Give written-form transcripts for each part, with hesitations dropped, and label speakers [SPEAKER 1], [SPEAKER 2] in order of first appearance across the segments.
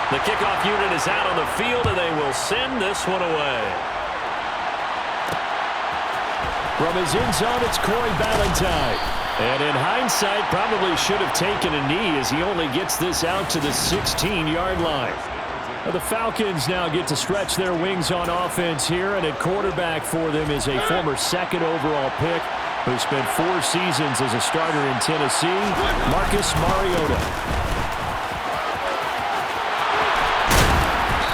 [SPEAKER 1] The kickoff unit is out on the field, and they will send this one away.
[SPEAKER 2] From his end zone, it's Corey Ballantyne. And in hindsight, probably should have taken a knee as he only gets this out to the 16-yard line. Well, the Falcons now get to stretch their wings on offense here, and at quarterback for them is a former second overall pick who spent 4 seasons as a starter in Tennessee, Marcus Mariota.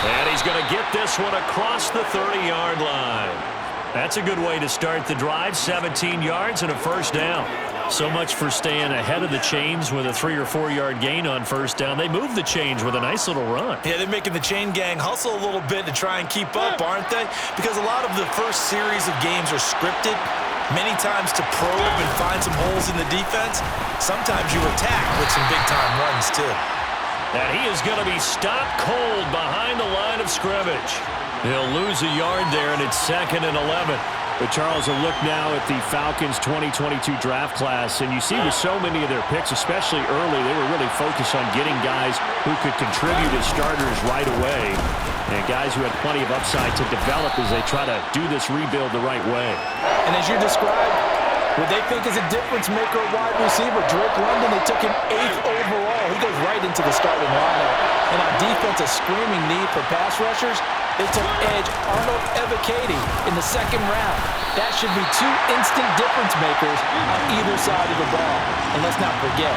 [SPEAKER 1] And he's going to get this one across the 30-yard line. That's a good way to start the drive, 17 yards and a first down. So much for staying ahead of the chains with a 3- or 4-yard gain on first down. They move the chains with a nice little run.
[SPEAKER 3] Yeah, they're making the chain gang hustle a little bit to try and keep up, aren't they? Because a lot of the first series of games are scripted, many times to probe and find some holes in the defense. Sometimes you attack with some big-time runs, too.
[SPEAKER 1] And he is going to be stopped cold behind the line of scrimmage. He'll lose a yard there, and it's 2nd and 11.
[SPEAKER 2] But Charles, a look now at the Falcons 2022 draft class, and you see with so many of their picks, especially early, they were really focused on getting guys who could contribute as starters right away, and guys who had plenty of upside to develop as they try to do this rebuild the right way.
[SPEAKER 4] And as you described, what they think is a difference maker wide receiver, Drake London, they took him 8th overall. He goes right into the starting lineup. And on defense, a screaming need for pass rushers. They took edge Arnold Ebiketie in the 2nd round. That should be 2 instant difference makers on either side of the ball. And let's not forget,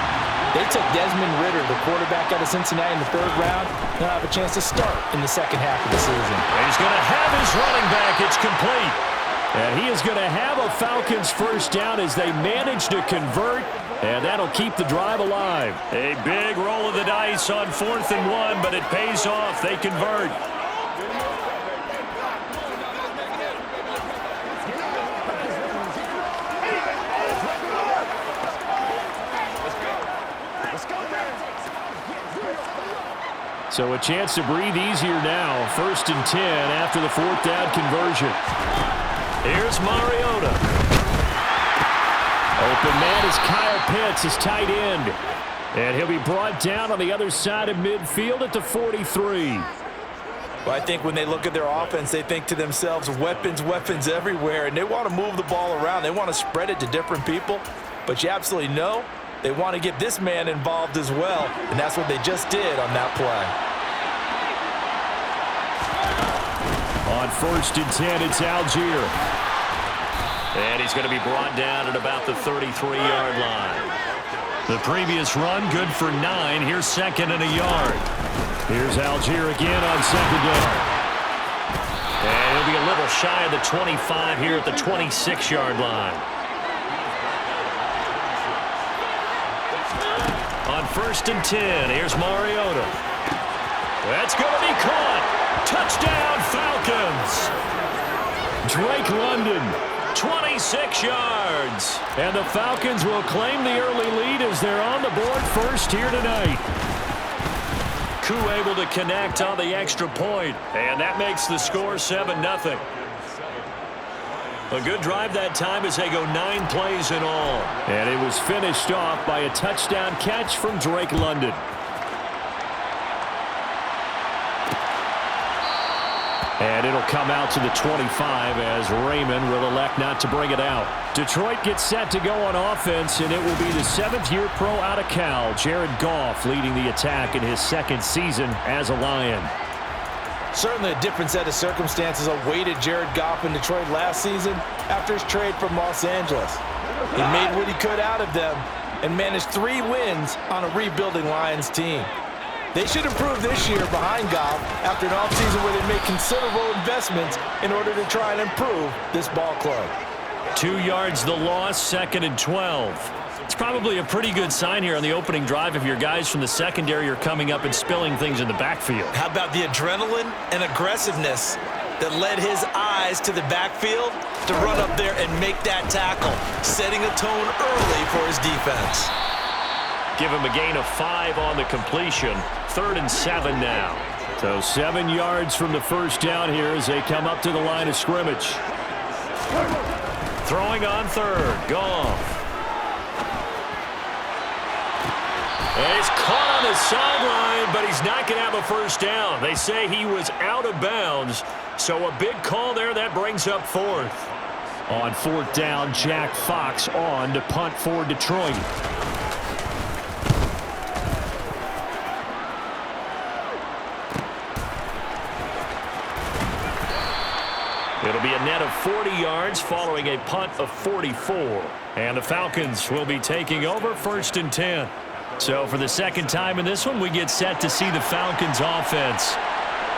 [SPEAKER 4] they took Desmond Ridder, the quarterback out of Cincinnati, in the 3rd round. They'll have a chance to start in the second half of the season.
[SPEAKER 1] He's going to have his running back. It's complete.
[SPEAKER 2] And he is going to have a Falcons first down as they manage to convert, and that'll keep the drive alive.
[SPEAKER 1] A big roll of the dice on 4th and 1, but it pays off. They convert.
[SPEAKER 2] So a chance to breathe easier now. 1st and 10 after the 4th down conversion.
[SPEAKER 1] Here's Mariota.
[SPEAKER 2] Open man is Kyle Pitts, his tight end. And he'll be brought down on the other side of midfield at the 43.
[SPEAKER 3] Well, I think when they look at their offense, they think to themselves, weapons, weapons everywhere, and they want to move the ball around. They want to spread it to different people. But you absolutely know they want to get this man involved as well, and that's what they just did on that play.
[SPEAKER 2] On 1st and 10, it's Algier.
[SPEAKER 1] And he's going to be brought down at about the 33-yard line. The previous run, good for 9. Here's 2nd and a yard.
[SPEAKER 2] Here's Algier again on 2nd down.
[SPEAKER 1] And he'll be a little shy of the 25 here at the 26-yard line. On 1st and 10, here's Mariota. That's going to be caught. Touchdown, Falcons.
[SPEAKER 2] Drake London.
[SPEAKER 1] 26 yards.
[SPEAKER 2] And the Falcons will claim the early lead as they're on the board first here tonight.
[SPEAKER 1] Koo able to connect on the extra point, and that makes the score 7-0. A good drive that time as they go 9 plays in all.
[SPEAKER 2] And it was finished off by a touchdown catch from Drake London. And it'll come out to the 25 as Raymond will elect not to bring it out. Detroit gets set to go on offense, and it will be the 7th-year pro out of Cal, Jared Goff, leading the attack in his 2nd season as a Lion.
[SPEAKER 4] Certainly a different set of circumstances awaited Jared Goff in Detroit last season after his trade from Los Angeles. He made what he could out of them and managed 3 wins on a rebuilding Lions team. They should improve this year behind Goff after an offseason where they made considerable investments in order to try and improve this ball club.
[SPEAKER 1] 2 yards the loss, 2nd and 12. It's probably a pretty good sign here on the opening drive if your guys from the secondary are coming up and spilling things in the backfield.
[SPEAKER 3] How about the adrenaline and aggressiveness that led his eyes to the backfield to run up there and make that tackle, setting a tone early for his defense.
[SPEAKER 1] Give him a gain of 5 on the completion. 3rd and 7 now.
[SPEAKER 2] So 7 yards from the first down here as they come up to the line of scrimmage.
[SPEAKER 1] Throwing on 3rd. Goff. And he's caught on the sideline, but he's not going to have a first down. They say he was out of bounds, so a big call there. That brings up fourth.
[SPEAKER 2] On fourth down, Jack Fox on to punt for Detroit.
[SPEAKER 1] It'll be a net of 40 yards following a punt of 44. And the Falcons will be taking over 1st and 10. So for the second time in this one, we get set to see the Falcons offense.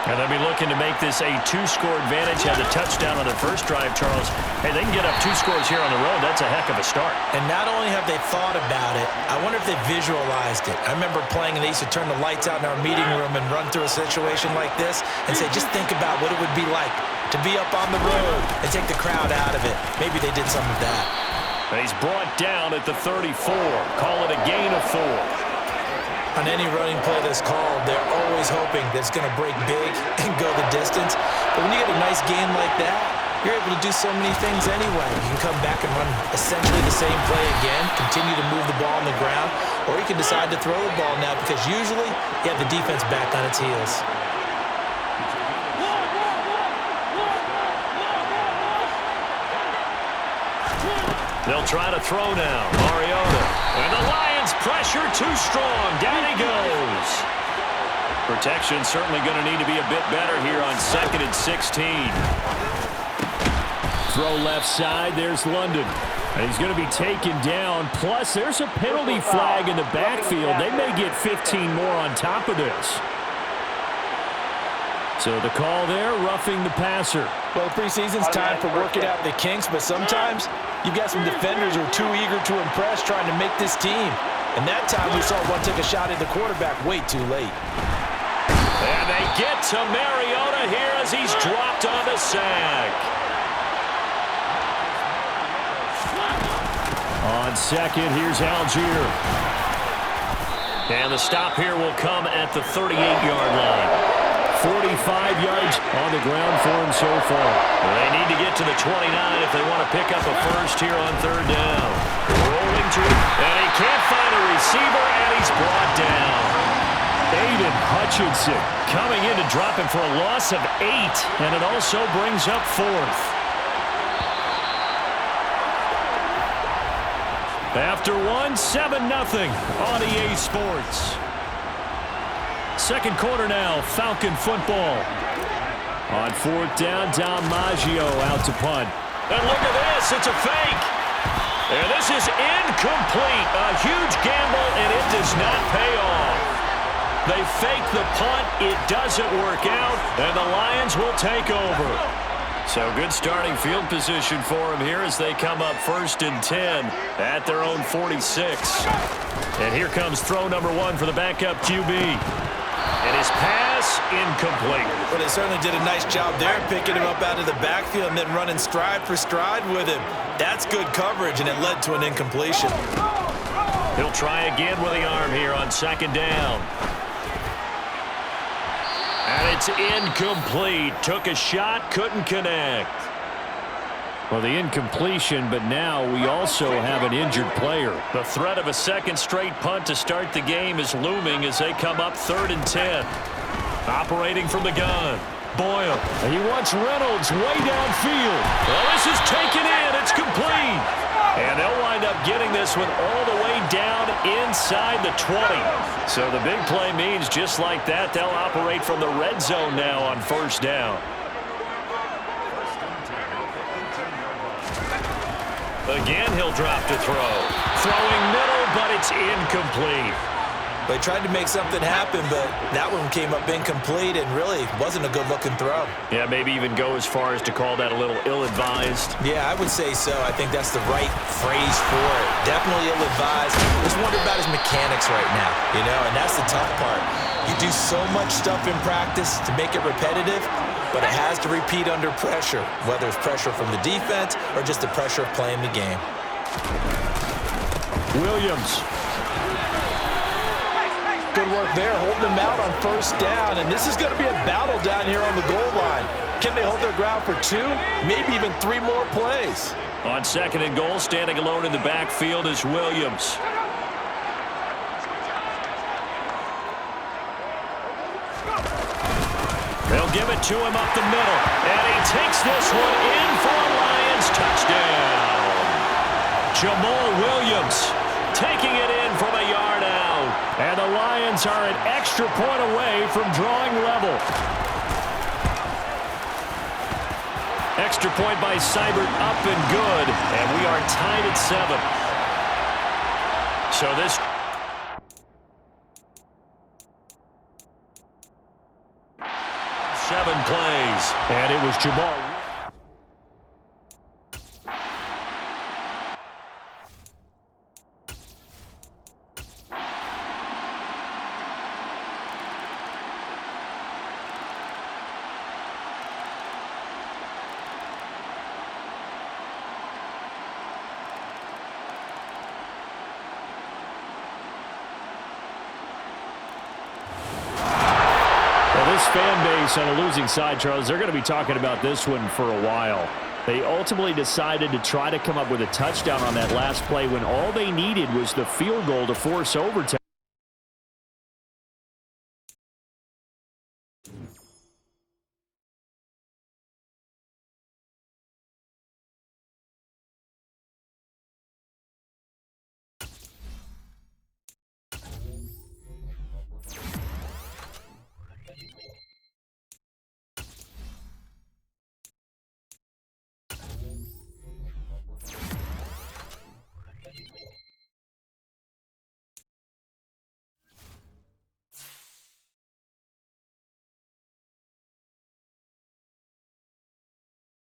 [SPEAKER 1] And they'll be looking to make this a 2-score advantage. Had the touchdown on their first drive, Charles. Hey, they can get up 2 scores here on the road. That's a heck of a start.
[SPEAKER 4] And not only have they thought about it, I wonder if they visualized it. I remember playing and they used to turn the lights out in our meeting room and run through a situation like this and say, just think about what it would be like to be up on the road and take the crowd out of it. Maybe they did some of that.
[SPEAKER 1] And he's brought down at the 34. Call it a gain of 4.
[SPEAKER 4] On any running play that's called, they're always hoping that it's going to break big and go the distance. But when you get a nice game like that, you're able to do so many things anyway. You can come back and run essentially the same play again, continue to move the ball on the ground, or you can decide to throw the ball now because usually you have the defense back on its heels.
[SPEAKER 1] They'll try to throw now. Mariota. And the Lions pressure too strong. Down he goes. Protection certainly going to need to be a bit better here on 2nd and 16.
[SPEAKER 2] Throw left side. There's London. And he's going to be taken down. Plus, there's a penalty flag in the backfield. They may get 15 more on top of this. So the call there, roughing the passer.
[SPEAKER 4] Well, preseason's time for working out the kinks, but sometimes you've got some defenders who are too eager to impress trying to make this team. And that time we saw one take a shot at the quarterback way too late.
[SPEAKER 1] And they get to Mariota here as he's dropped on the sack.
[SPEAKER 2] On second, here's Algier.
[SPEAKER 1] And the stop here will come at the 38-yard line.
[SPEAKER 2] 45 yards on the ground for him so far.
[SPEAKER 1] They need to get to the 29 if they want to pick up a first here on 3rd down. Rolling to it, and he can't find a receiver, and he's brought down.
[SPEAKER 2] Aiden Hutchinson
[SPEAKER 1] coming in to drop him for a loss of 8, and it also brings up 4th. After 7-0 on EA Sports. Second quarter now, Falcon football.
[SPEAKER 2] On 4th down, Dom Maggio out to punt.
[SPEAKER 1] And look at this, it's a fake. And this is incomplete. A huge gamble, and it does not pay off. They fake the punt, it doesn't work out, and the Lions will take over. So good starting field position for them here as they come up 1st and 10 at their own 46. And here comes throw number 1 for the backup QB. And his pass, incomplete.
[SPEAKER 4] Well, they certainly did a nice job there, picking him up out of the backfield and then running stride for stride with him. That's good coverage, and it led to an incompletion.
[SPEAKER 1] He'll try again with the arm here on 2nd down. And it's incomplete. Took a shot, couldn't connect.
[SPEAKER 2] Well, the incompletion, but now we also have an injured player.
[SPEAKER 1] The threat of a second straight punt to start the game is looming as they come up 3rd and 10. Operating from the gun. Boyle.
[SPEAKER 2] And he wants Reynolds way downfield.
[SPEAKER 1] Well, this is taken in. It's complete. And they'll wind up getting this one all the way down inside the 20. So the big play means just like that, they'll operate from the red zone now on 1st down. Again, he'll drop to throw. Throwing middle, but it's incomplete.
[SPEAKER 4] They tried to make something happen, but that one came up incomplete and really wasn't a good-looking throw.
[SPEAKER 1] Yeah, maybe even go as far as to call that a little ill-advised.
[SPEAKER 4] Yeah, I would say so. I think that's the right phrase for it. Definitely ill-advised. Just wonder about his mechanics right now, and that's the tough part. You do so much stuff in practice to make it repetitive, but it has to repeat under pressure, whether it's pressure from the defense or just the pressure of playing the game.
[SPEAKER 2] Williams.
[SPEAKER 4] Good work there, holding them out on 1st down, and this is going to be a battle down here on the goal line. Can they hold their ground for 2, maybe even 3 more plays?
[SPEAKER 1] On 2nd and goal, standing alone in the backfield is Williams. They'll give it to him up the middle. And he takes this one in for a Lions touchdown. Jamal Williams taking it in from a yard out.
[SPEAKER 2] And the Lions are an extra point away from drawing level.
[SPEAKER 1] Extra point by Seibert, up and good. And we are tied at 7. So this... 7 plays.
[SPEAKER 2] And it was Jamal. This fan base on a losing side, Charles, they're going to be talking about this one for a while. They ultimately decided to try to come up with a touchdown on that last play when all they needed was the field goal to force overtime.